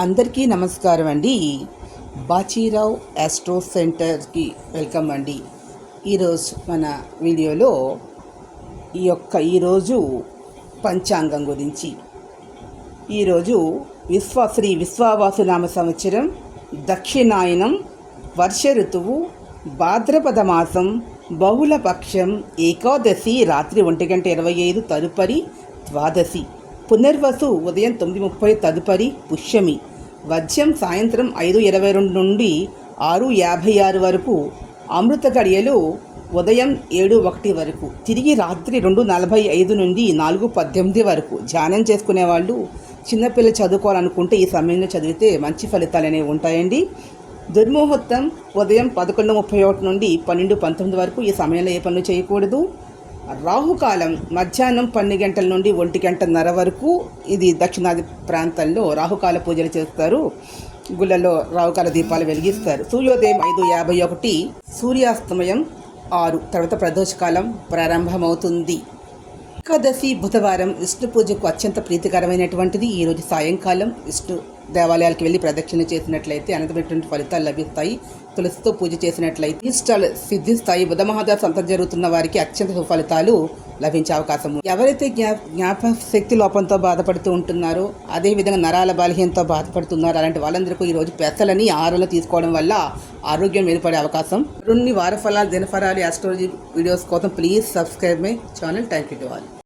అందరికీ నమస్కారం అండి. బాచీరావు ఆస్ట్రో సెంటర్కి వెల్కమ్ అండి. ఈరోజు మన వీడియోలో ఈరోజు పంచాంగం గురించి. ఈరోజు శ్రీ విశ్వావాసునామ సంవత్సరం, దక్షిణాయనం, వర్ష ఋతువు, భాద్రపద మాసం, బహుళపక్షం, ఏకాదశి రాత్రి 1:25 తదుపరి ద్వాదశి, పునర్వసు ఉదయం 9:30 తదుపరి పుష్యమి, వజ్యం సాయంత్రం 5:22 నుండి 6:56 వరకు, అమృత గడియలు ఉదయం 7:01 వరకు, తిరిగి రాత్రి 2:45 నుండి 4:18 వరకు. ధ్యానం చేసుకునే వాళ్ళు, చిన్నపిల్లలు చదువుకోవాలనుకుంటే ఈ సమయంలో చదివితే మంచి ఫలితాలు అనేవి ఉంటాయండి. దుర్ముహూర్తం ఉదయం 11:31 నుండి 12:19 వరకు. ఈ సమయంలో ఏ పనులు చేయకూడదు. రాహుకాలం మధ్యాహ్నం 12 గంటల నుండి 1:30 వరకు. ఇది దక్షిణాది ప్రాంతాల్లో రాహుకాల పూజలు చేస్తారు. గుళ్ళలో రాహుకాల దీపాలు వెలిగిస్తారు. సూర్యోదయం 5:51, సూర్యాస్తమయం 6 తర్వాత ప్రదోషకాలం ప్రారంభమవుతుంది. ఏకాదశి బుధవారం విష్ణు పూజకు అత్యంత ప్రీతికరమైనటువంటిది. ఈరోజు సాయంకాలం విష్ణు దేవాలయాలకు వెళ్ళి ప్రదక్షిణ చేసినట్లయితే అనంతమైనటువంటి ఫలితాలు లభిస్తాయి. తులసితో పూజ చేసినట్లయితే ఇష్టాలు సిద్ధిస్తాయి. బుధ మహాదశ అంతం జరుగుతున్న వారికి అత్యంత సుఫలితాలు లభించే అవకాశం. ఎవరైతే జ్ఞాపక శక్తి లోపంతో బాధపడుతూ ఉంటున్నారో, అదేవిధంగా నరాల బలహీనతో బాధపడుతున్నారో, అలాంటి వాళ్ళందరికీ ఈరోజు పెసలని ఆహారంలో తీసుకోవడం వల్ల ఆరోగ్యం మెరుగుపడే అవకాశం. వారఫలాలు, దినఫలాలు, ఆస్ట్రాలజీ వీడియోస్ కోసం please subscribe my channel. Thank you to all.